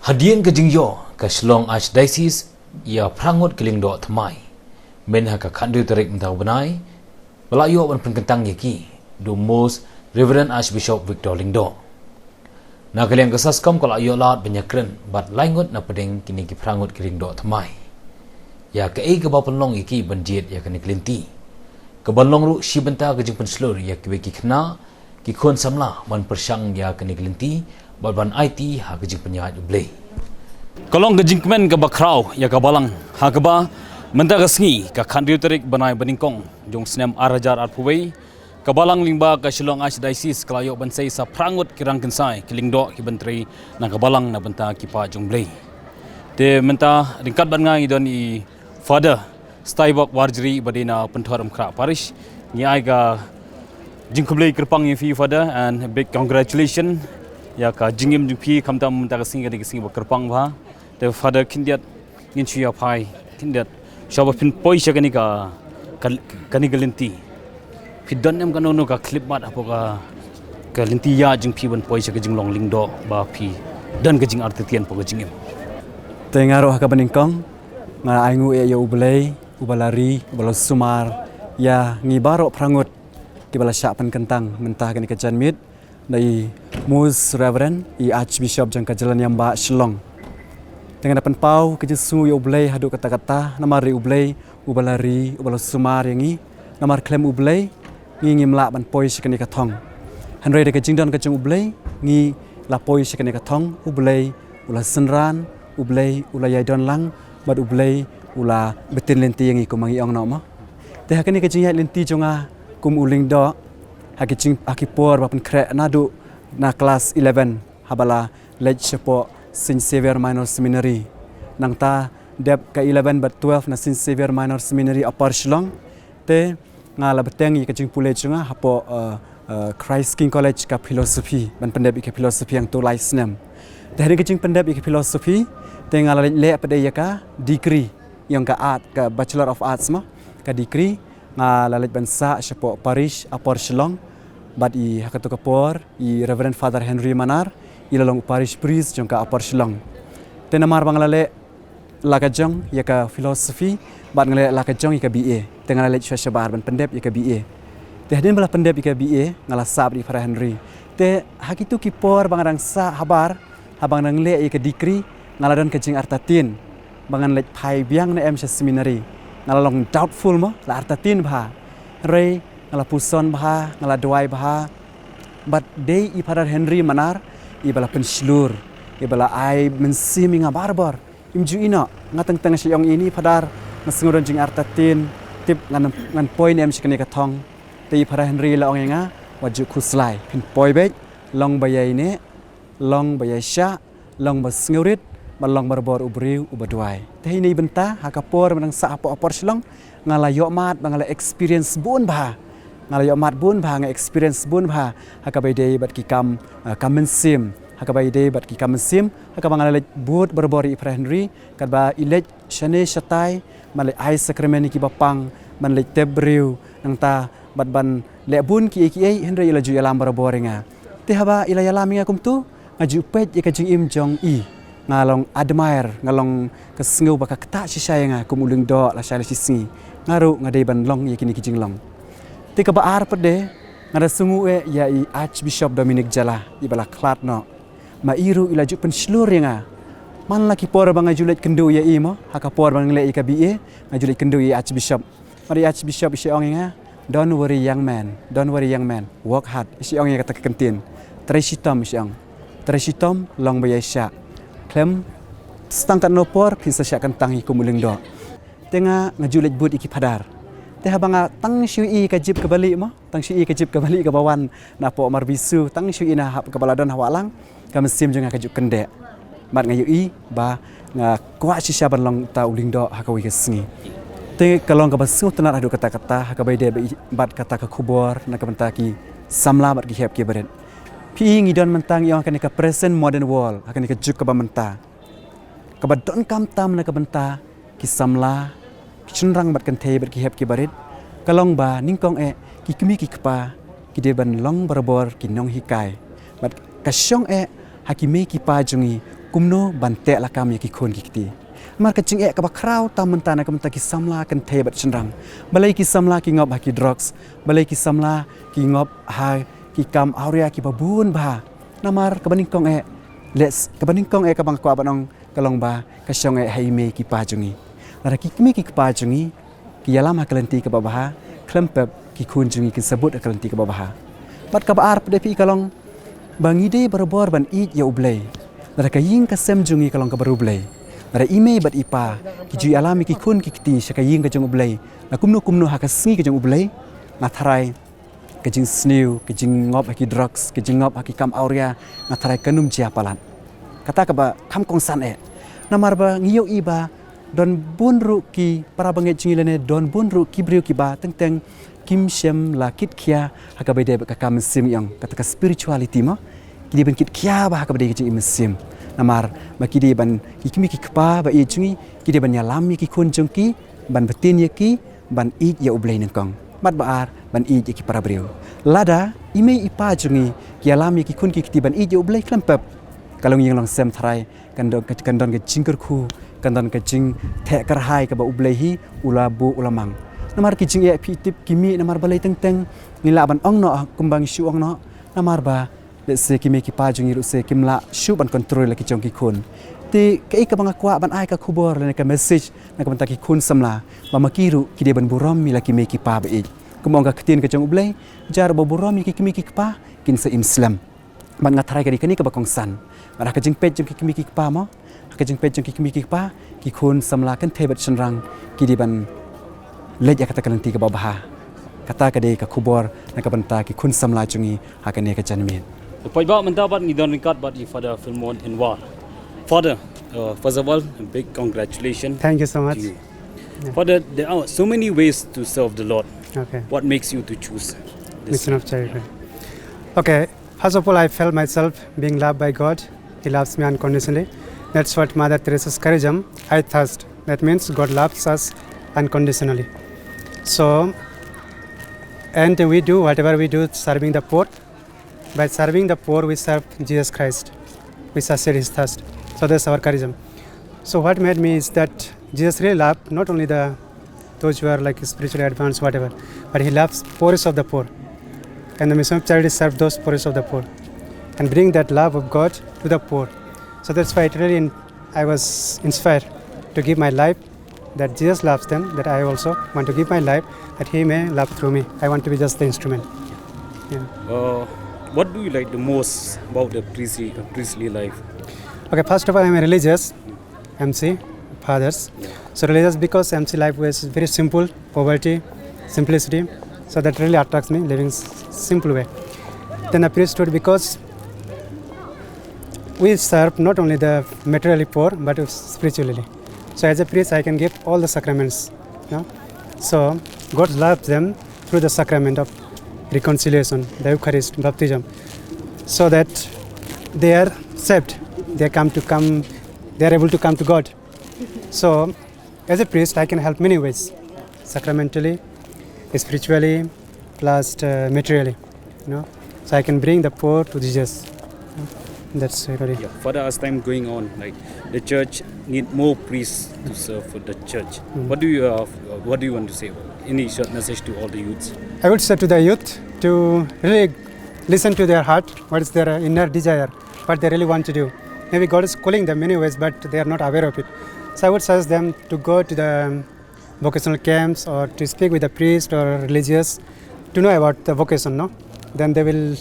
Hadian ke jingyo ke Shillong Archdiocese ia prangut keling do thamai men ha ka khandu tarik mentau benai belayo ban penkentang yaki do most Reverend Archbishop Victor Lingdo na kalian kesaskom kalau ayo lat banyakren bat laingut na pedeng kini ki prangut keling do thamai ya ke ai ke ba penlong yaki banjit ya kini kelinti ke banlong ru si benta ke jing penslur ya ke ki khna ki khon samla man persyang ya kini kelinti ban IT ha ke jing penyahat ublei kolong ke jing kemen ke bakrau ya ke balang ha ke ba menta ke sngi ka khandriu tarik banai baningkong jong snem arajar arpuwei ke balang lingba ke Shillong Archdiocese kelayo bansai sa prangut kirang kensai kilingdo ki bentri na ke balang na benta ki pa jong blei te menta ringkat ban ngai don I father Staibok Warjri badina penthoram khra parish ni ai ga jingkublei kerpang fi father and big congratulations ya ka jingim jingpi kamtam menta ka singa de singa kerpang ba te father kindiat nginchu ya phai kindiat shaba pin poisha kani ka kani galinti fidon em kanono ka clip mat apoka galinti ya jingpi ban poisha ka jinglong lingdo ba phi dan ka jing artetian po ka jingim tengaro ka baningkong nga aingu e ya ublei ubalari ubalos sumar ya ngibaro prangut ki bala syapan kentang mentah kani ka janmit dari Most Reverend Archbishop jangka jalan yang ba Shillong dengan depan pau ke jesu ya ublei hadu kata-kata namari ublei ubalari ubalos sumar yangi namar klem ublei ngi ngimla ban poi sikani ka thong hanrei de ka jingdon ka jung ublei ngi la poi sikani ka thong ublei ula senran ublei ula yaidon lang bad ublei ula betin lenti yangi ko mangi ong no te hakani ka jingya lenti jonga kum uling do haki por bapen kre nadu na kelas 11 habala lej sepo Saint Xavier Minor Seminary nang ta dep ka 11 but 12 na Saint Xavier Minor Seminary Upper Shillong te ngala beteng I ka jing pule chunga hapo Christ King College ka philosophy ban pendep ka philosophy yang tu license te hari ka jing pendep ka philosophy te ngala le pada ya ka degree yang ka art ka Bachelor of Arts ma ka degree nga lalit bansa sepo parish Upper Shillong bad I hakato kapor I Reverend Father Henry Manar I lalong parish priest jong ka Upper Shillong te namar banglale lakajong ya ka philosophy bad ngale lakajong ka BA te ngale shabar ban pendep ya ka BA te hadin bala pendep ya ka BA ngala sab di Father Henry te hakitu kipor bangarang sa habar habang nang le ya ka degree ngaladon ka jing artatin bangan lek phai biang na seminary ngalalong doubtful mo la artatin bha rei ngala puson bha ngala dwai bha but day I Father Henry Manar I bala penslur I bala ai mensimi nga barbar imju ina ngatang tang siong ini padar nasngoron jing artatin tip ngan point em sikane ka thong te I Father Henry la ong nga waju khuslai pin poi be long bayai ne long bayai sha long basngurit balong barbor ubriu ubadwai te ini benta hakapor menang sa apo apor Shillong ngala yo mat bangala experience bun bha ngala yo mat bun bha nga experience bun bha hakabai dei bat ki kam kamensim hakabai dei bat ki kamensim hakabangala bud barbor I Henry kadba ilej shane shatai male ai sakrameni ki bapang man le tebriu nang ta bat ban le bun ki ai Henry ilaju yalam barbor nga te haba ila yalam nga kumtu ngaju pet ka jing im jong I ngalong admire ngalong kesngeu baka kata sisaya nga kumuling do la shala sisi ngaru ngadai ban long yakini kijing long te ka baar pede ngada sungu e ya I Archbishop Dominic Jala I bala klat no ma iru ilaju penslur nga man laki por banga julet kendu ya I mo hakapor bang le I ka BA ngajulet kendu I Archbishop mari Archbishop isi ong nga don't worry young man work hard isi ong kata kentin tresitom isi ong tresitom long bayasya klem stangkat nopor pinsa syakan tangi kumuling do tenga ngajulet bud iki padar te habanga tang syui kajib kebalik mo tang syui kajib kebalik ke bawan na po marbisu tang syui na hap kebaladon hawalang kamesim jeung kajuk kendek mat ngayui ba nga kwa sisya banlong ta uling do hakawi kesngi te kalong ka basu tenar adu kata-kata hakabai de bat kata ka kubor na kabentaki samla bat ki hep ki beret pi ngidon mentang yang akan ke present modern world akan ke juk ke bamenta ke badon kam tam na ke benta ki samla chunrang bat kan thei bat ki hep ki barit kalong ba ningkong e ki kmi ki kpa ki de ban long barbor ki nong hikai bat kasyong e hakime ki pa jungi kumno bante la kam yaki khon kikti mar ka ching e ka ba kraw tam mentana ka menta ki samla kan the bat chenram balai ki samla ki ngop ha ki drugs balai ki samla ki ngop ha ki kam auria ki babun ba namar ka baning kong e les ka baning kong e ka bang kwa banong kalong ba ka syong e haime ki pa jungi lara ki kimi ki pa jungi ki yalam ha kalenti ka babaha klempep ki khun jungi ki sabut kalenti ka babaha bat ka ba ar pde pi kalong bangide berbor ban eat ya ublay lara ka ying ka sem jungi kalong ka barublay lara ime bat ipa ki ju alami ki khun ki kiti syaka ying ka jung ublay na kumno ha ka sngi ka jung ublay na tharai ka jing snew ka jing ngop ha ki drugs ka jing ngop ha ki kam auria na tharai kanum jia palan kata ka ba kham kong san e namar ba ngiyo iba don bunru ki para banget jingilene don bunru ki briu ki ba teng kim shem la kit kia ha ka bede ka kam sim yang kata ka spirituality ma ki ben kit kia ba ha ka bede ki jing sim namar ma ki de ban ki kimi ki kpa ba e jungi ki de ban ya lam ki kun jung ki ban betin ye ki ban i ya ublei nang kong mat ba ar ban i ki para briu lada ime ipa jungi ki alam ki kun ki ti ban i ya ublei klempep kalong yang long sem thrai kan don ke jingker khu kan don ke jing the kar hai ka ba ublei hi ulabu ulamang namar ki jing e pi tip kimi namar balai teng nila ban ong no kumbang shu ong no namar ba de se kimi ki pa jungi ru se kimla shu ban control la ki jong ki kun ti ke ka bang akwa ban ai ka khubor le ka message na ka ban ta ki kun samla ba makiru ki de ban buram mi la ki me ki pa ba e kumong ka ktin ka jong ublei jar ba buram ki kimi ki pa kin se islam ban ngathrai ka ni ka ba kong san ba ka jing pe jong ki kimi ki pa mo ka jing pe jong ki kimi ki pa ki kun samla kan thebat chenrang ki di ban lej ya kata kalanti ka babaha kata ka de ka khubor na ka ban ta ki kun samla jungi ha ka ne ka janmin Poi ba menta bat ni don kat bat i father Filmon in war. Father, first of all, a big congratulations. Thank you so much. To you. Father, there are so many ways to serve the Lord. Okay. What makes you to choose this? Mission of charity. Okay. First of all, I felt myself being loved by God. He loves me unconditionally. That's what Mother Teresa's charism. I thirst. That means God loves us unconditionally. So, and we do whatever we do, serving the poor. By serving the poor, we serve Jesus Christ. We satisfy His thirst. So that's our charism. So what made me is that Jesus really loved not only those who are like spiritually advanced, whatever, but He loves poorest of the poor. And the mission of charity serves those poorest of the poor and bring that love of God to the poor. So that's why I was inspired to give my life, that Jesus loves them, that I also want to give my life, that He may love through me. I want to be just the instrument. Yeah. What do you like the most about the priestly life? Okay, first of all, I'm a religious MC, fathers. Yeah. So religious because MC life was very simple, poverty, simplicity. So that really attracts me, living simple way. Then a priesthood because we serve not only the materially poor, but spiritually. So as a priest, I can give all the sacraments. You know? So God loves them through the sacrament of reconciliation, the Eucharist, baptism, so that they are saved. They are able to come to God. So, as a priest, I can help many ways, sacramentally, spiritually, plus materially. You know, so I can bring the poor to Jesus. That's really. Yeah. Father, as time going on, like the church need more priests to serve for the church. What do you want to say? Any short message to all the youths? I would say to the youth to really listen to their heart, what is their inner desire, what they really want to do. Maybe God is calling them many ways, but they are not aware of it. So I would suggest them to go to the vocational camps or to speak with a priest or religious to know about the vocation, no? Then they will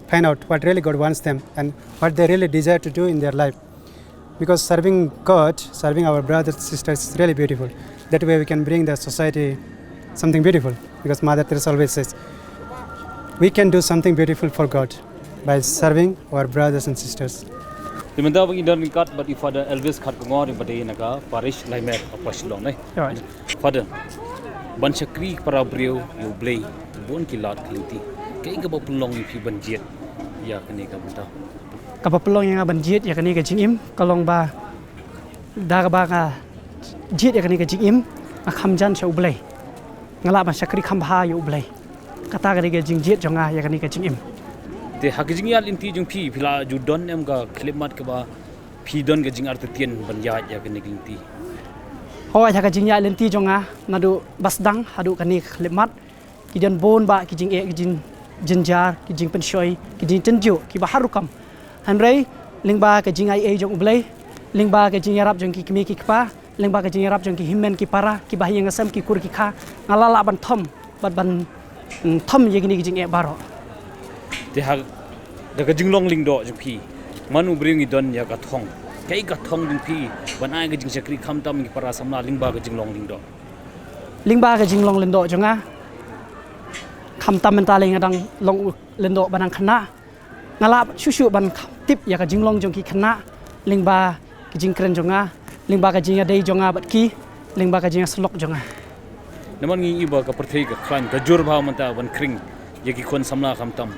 find out what really God wants them and what they really desire to do in their life. Because serving God, serving our brothers and sisters is really beautiful. That way we can bring the society something beautiful. Because Mother Teresa always says, we can do something beautiful for God by serving our brothers and sisters. Dimanda bang idon kat but Father Elvis khat ngor in bade naga parish laimer apasilong nai. Right. Father, ban chakri para breu you blay bon kilat klinti. Kay ga bapulong pi banjiet ya kani ka banta. Kapapulong yang banjiet ya kani ka jingim kalong ba da ba ka jiet ya kani ka jingim akhamjan chau blay. Ngala ba chakri khambha yu blay. Kata ka jing jiet jonga ya kani ka jingim. Te hakijingyal inti jung pi phila ju don em ga khlemat ka ba phi don ke jing artetian ban ya ya ke neglinti hoi tha ka jing ya lenti jonga nadu basdang hadu kani khlemat ki jan bon ba ki jing e ki jing jinjar ki jing penshoi ki jing tenju ki ba harukam hanrei lingba ka jing ai e jong ublei lingba ka jing yarap jong ki kimi ki kpa lingba ka jing yarap jong ki himmen ki para ki ba yang asam ki kur ki kha ngalala ban thom ban thom yegini ki jing e baro te ha daga jinglong lingdo jong phi manu bring idon ya ka thong kai ka thong ding phi ban ai ga jing sakri kham tam ki para samla lingba ga jinglong lingdo lingba ka jing long lendo jonga kham tam menta lenga dang long lendo banang khana ngala shushu ban tip ya ka jing long jong ki khana lingba ki jing kren jonga lingba ka jing dei jonga bat ki lingba ka jing slok jonga naman ngi iba ka perthei ka klan ka jur bha manta ban kring ye ki khon samla kham tam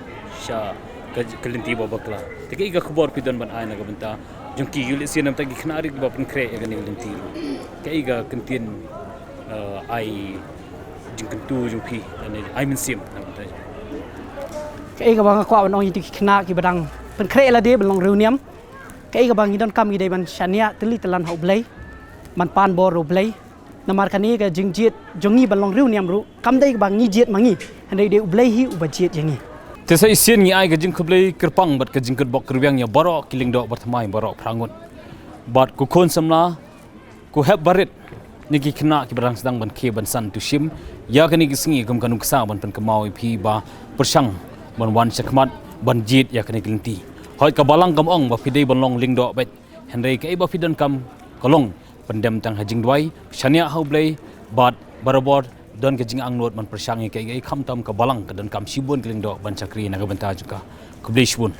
sha ka kelinti ba bakla te kai ka khobor pidon ban ai na ga banta jong ki yul sianam ta ki khna ri ba pun kre ga ni kelinti kai ga kentin ai jing kentu jong phi ani ai min sim na banta kai ga bang kwa ban ong yi khna ki badang pen kre la de ban long riu niam kai ga bang idon kam gi dei ban shania tili talan ho blai man pan bor ro blai namar kani ga jing jiet jongi ban long riu niam ru kam dei ga bang ni jiet mangi handai de blai hi u ba jiet yangi te sai sian ngi ai ga jing khublei kirpang bat ka jing kat bok kirbyang ya baro kiling do barthamai baro phrangun bat ku khon samla ku heb barit niki khna ki barang sedang ban khe ban san tu shim ya kani ki singi gam kanu ksa ban pen kamau phi ba persang ban wan sakmat ban jit ya kani klinti hoi ka balang kam ong ba phidei ban long ling do bet henrei ka ba fidan kam kolong pandem tang hajing dwai shania haublei bat barabor don ke jing angnot man persang ke kham tam ka balang ka don kam sibun kling do ban chakri na ga banta juka kublei shbun